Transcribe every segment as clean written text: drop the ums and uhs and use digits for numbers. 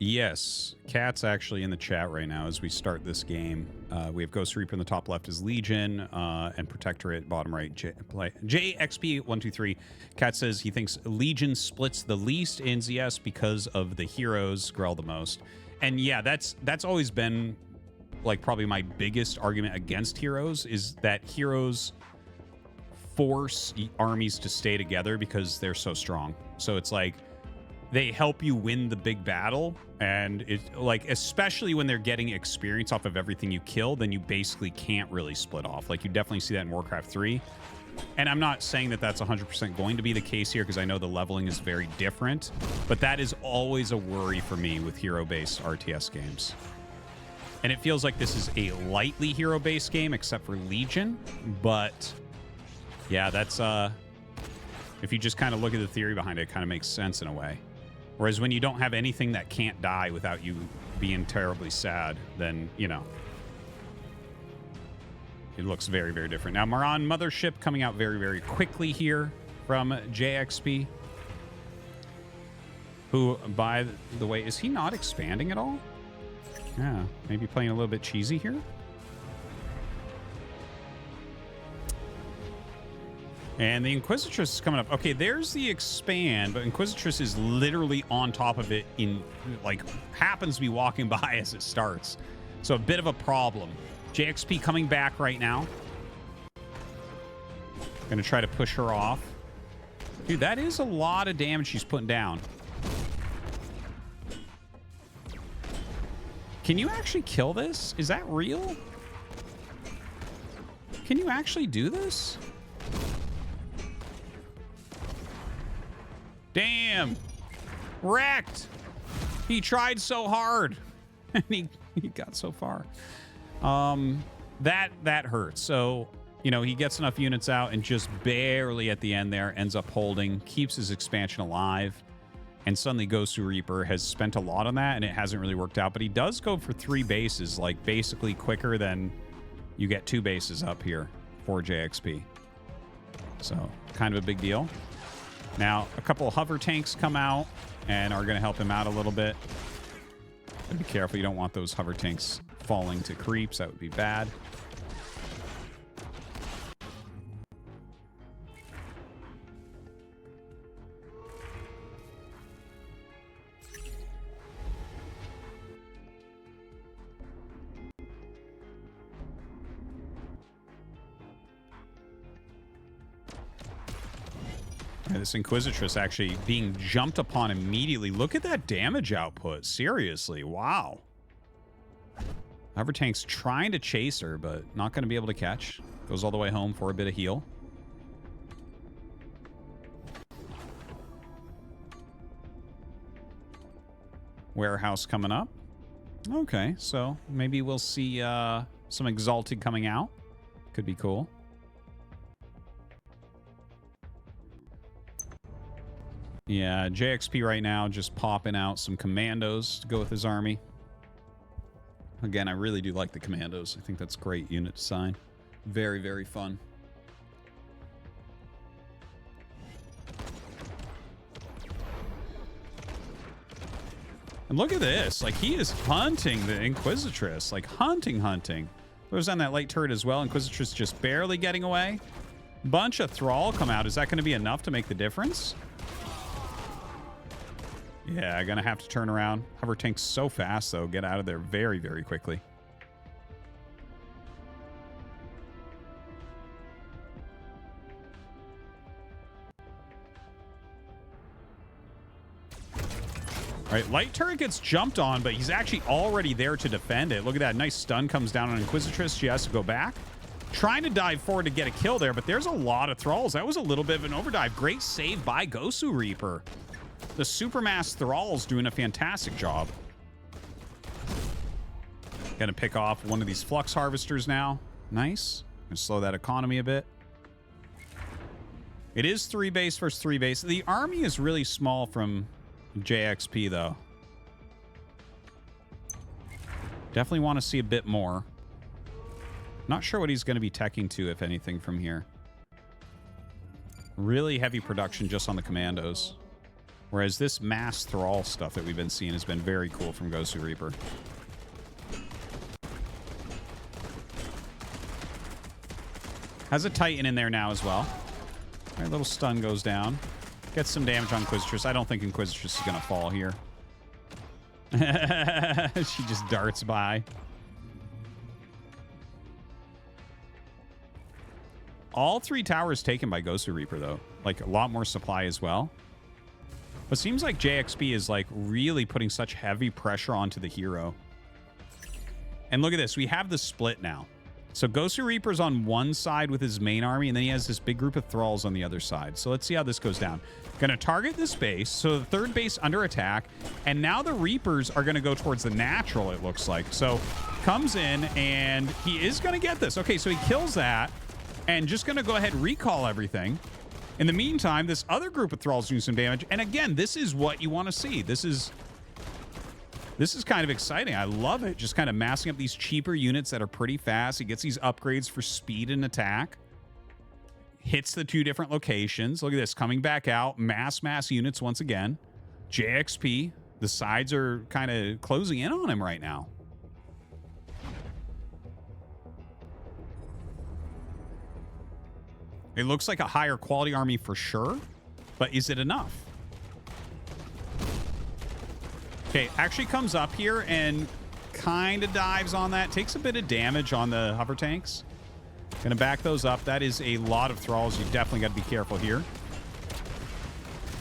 Yes, Cat's actually in the chat right now as we start this game. We have Ghost Reaper in the top left is Legion, and Protectorate bottom right. Jayxp123. Cat says he thinks Legion splits the least in ZS because of the heroes growl the most. And yeah, that's always been like probably my biggest argument against heroes, is that heroes force armies to stay together because they're so strong. So it's like they help you win the big battle, and it's like, especially when they're getting experience off of everything you kill, then you basically can't really split off. Like, you definitely see that in Warcraft 3. And I'm not saying that that's 100% going to be the case here, because I know the leveling is very different, but that is always a worry for me with hero-based RTS games. And it feels like this is a lightly hero-based game, except for Legion, but yeah, that's if you just kind of look at the theory behind it, it kind of makes sense in a way. Whereas when you don't have anything that can't die without you being terribly sad, then, you know, it looks very, very different. Now, Maran Mothership coming out very, very quickly here from Jayxp, who, by the way, is he not expanding at all? Yeah, maybe playing a little bit cheesy here. And the Inquisitress is coming up. Okay, there's the expand, but Inquisitress is literally on top of it, in like happens to be walking by as it starts. So a bit of a problem. Jayxp coming back right now. Gonna try to push her off. Dude, that is a lot of damage she's putting down. Can you actually kill this? Is that real? Can you actually do this? Damn. Wrecked. He tried so hard. And he got so far. That hurts. So, you know, he gets enough units out and just barely at the end there ends up holding, keeps his expansion alive. And suddenly Ghost Reaper has spent a lot on that, and it hasn't really worked out. But he does go for 3 bases, like basically quicker than you get 2 bases up here for Jayxp. So kind of a big deal. Now, a couple of hover tanks come out and are going to help him out a little bit. But be careful, you don't want those hover tanks falling to creeps. That would be bad. This Inquisitress actually being jumped upon immediately. Look at that damage output. Seriously. Wow. Hover tank's trying to chase her, but not going to be able to catch. Goes all the way home for a bit of heal. Warehouse coming up. Okay, so maybe we'll see some Exalted coming out. Could be cool. Yeah, Jayxp right now just popping out some commandos to go with his army. Again, I really do like the commandos. I think that's great unit design. Very, very fun. And look at this. Like, he is hunting the Inquisitress. Like, hunting. Throws on that light turret as well. Inquisitress just barely getting away. Bunch of Thrall come out. Is that going to be enough to make the difference? Yeah, gonna have to turn around. Hover tank's so fast, though. Get out of there very, very quickly. All right, light turret gets jumped on, but he's actually already there to defend it. Look at that. Nice stun comes down on Inquisitress. She has to go back. Trying to dive forward to get a kill there, but there's a lot of Thralls. That was a little bit of an overdive. Great save by Ghost Reaper. The Supermass Thrall's doing a fantastic job. Gonna pick off one of these Flux Harvesters now. Nice. Gonna slow that economy a bit. It is 3 base versus 3 base. The army is really small from Jayxp, though. Definitely want to see a bit more. Not sure what he's going to be teching to, if anything, from here. Really heavy production just on the commandos. Whereas this mass thrall stuff that we've been seeing has been very cool from Ghost Reaper. Has a Titan in there now as well. All right, little stun goes down. Gets some damage on Inquisitress. I don't think Inquisitress is going to fall here. She just darts by. All 3 towers taken by Ghost Reaper, though. Like, a lot more supply as well. But it seems like Jayxp is, like, really putting such heavy pressure onto the hero. And look at this. We have the split now. So Ghost Reaper's on one side with his main army, and then he has this big group of thralls on the other side. So let's see how this goes down. Gonna target this base, so the third base under attack, and now the Reapers are gonna go towards the natural, it looks like. So comes in, and he is gonna get this. Okay, so he kills that, and just gonna go ahead and recall everything. In the meantime, this other group of thralls do some damage, and again, this is what you want to see. This is kind of exciting. I love it. Just kind of massing up these cheaper units that are pretty fast. He gets these upgrades for speed and attack. Hits the 2 different locations. Look at this. Coming back out. Mass units once again. Jayxp. The sides are kind of closing in on him right now. It looks like a higher quality army for sure. But is it enough? Okay, actually comes up here and kind of dives on that. Takes a bit of damage on the hover tanks. Gonna back those up. That is a lot of thralls. You definitely got to be careful here.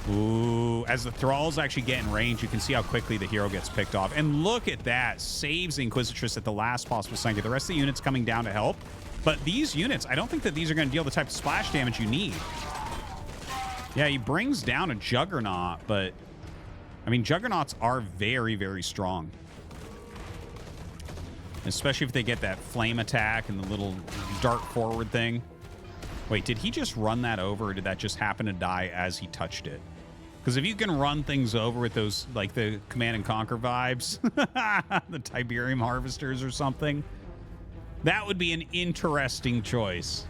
Ooh, as the thralls actually get in range, you can see how quickly the hero gets picked off. And look at that. Saves Inquisitress at the last possible second. The rest of the units coming down to help. But these units, I don't think that these are going to deal the type of splash damage you need. Yeah, he brings down a Juggernaut, but... I mean, Juggernauts are very, very strong. Especially if they get that flame attack and the little dart forward thing. Wait, did he just run that over, or did that just happen to die as he touched it? Because if you can run things over with those, like the Command and Conquer vibes, the Tiberium Harvesters or something, that would be an interesting choice.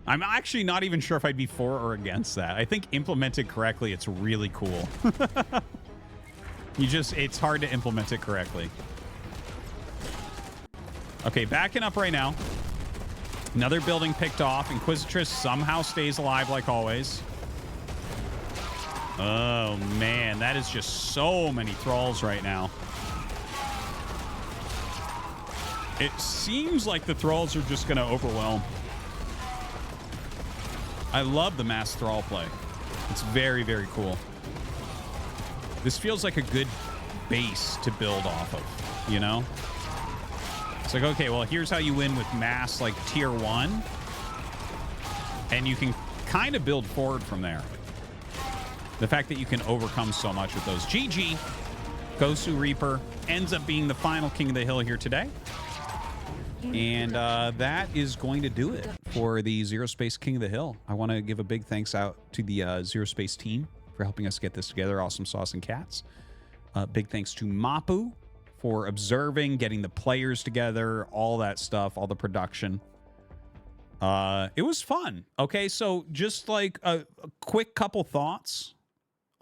I'm actually not even sure if I'd be for or against that. I think implemented correctly, it's really cool. It's hard to implement it correctly. Okay, backing up right now. Another building picked off. Inquisitress somehow stays alive like always. Oh, man. That is just so many thralls right now. It seems like the thralls are just going to overwhelm. I love the mass thrall play. It's very, very cool. This feels like a good base to build off of, you know? It's like, okay, well, here's how you win with mass, like, tier 1. And you can kind of build forward from there. The fact that you can overcome so much with those. GG. Ghost Reaper ends up being the final king of the hill here today. And that is going to do it for the ZeroSpace King of the Hill. I want to give a big thanks out to the ZeroSpace team for helping us get this together. Awesome sauce and cats. Big thanks to Mapu for observing, getting the players together, all that stuff, all the production. It was fun. Okay, so just like a quick couple thoughts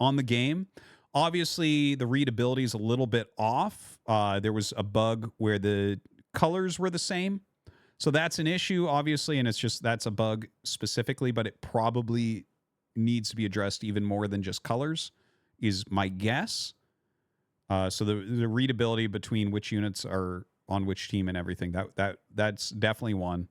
on the game. Obviously, the readability is a little bit off. There was a bug where the colors were the same. So that's an issue, obviously, and that's a bug specifically, but it probably needs to be addressed even more than just colors, is my guess. So the readability between which units are on which team and everything, that's definitely one.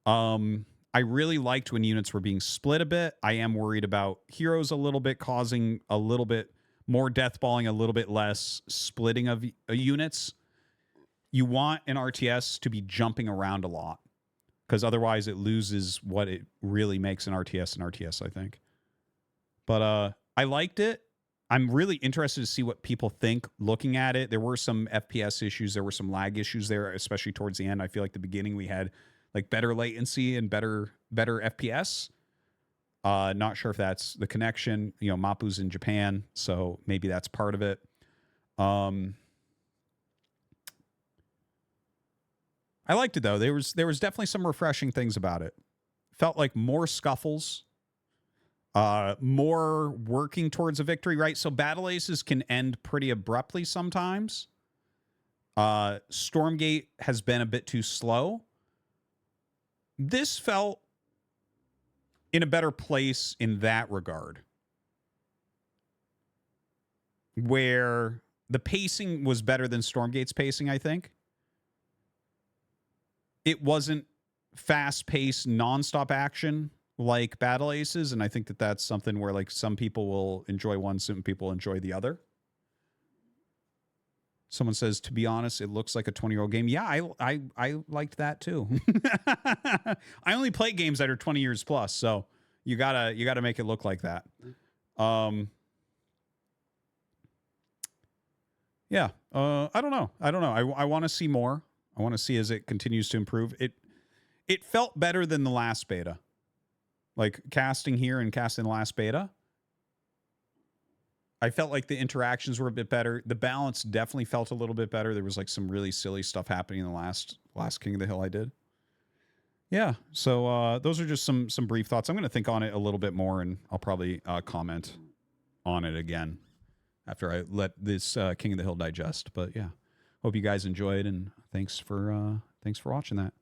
I really liked when units were being split a bit. I am worried about heroes a little bit, causing a little bit more deathballing, a little bit less splitting of units. You want an RTS to be jumping around a lot, because otherwise it loses what it really makes an RTS, I think. But I liked it. I'm really interested to see what people think looking at it. There were some FPS issues. There were some lag issues there, especially towards the end. I feel like the beginning we had like better latency and better FPS. Not sure if that's the connection. You know, Mapu's in Japan, so maybe that's part of it. I liked it though. There was definitely some refreshing things about it. felt like more scuffles, more working towards a victory, right? So battle aces can end pretty abruptly sometimes. Stormgate has been a bit too slow. This felt in a better place in that regard, where the pacing was better than Stormgate's pacing, I think. It wasn't fast-paced, nonstop action like Battle Aces, and I think that that's something where like some people will enjoy one, some people enjoy the other. Someone says, to be honest, it looks like a 20-year-old game. Yeah, I liked that too. I only play games that are 20 years plus, so you gotta make it look like that. Yeah, I don't know. I want to see more. I want to see as it continues to improve. It felt better than the last beta. Like casting here and casting the last beta. I felt like the interactions were a bit better. The balance definitely felt a little bit better. There was like some really silly stuff happening in the last King of the Hill I did. Yeah, so those are just some brief thoughts. I'm going to think on it a little bit more, and I'll probably comment on it again after I let this King of the Hill digest. But yeah, hope you guys enjoyed, and thanks for watching that.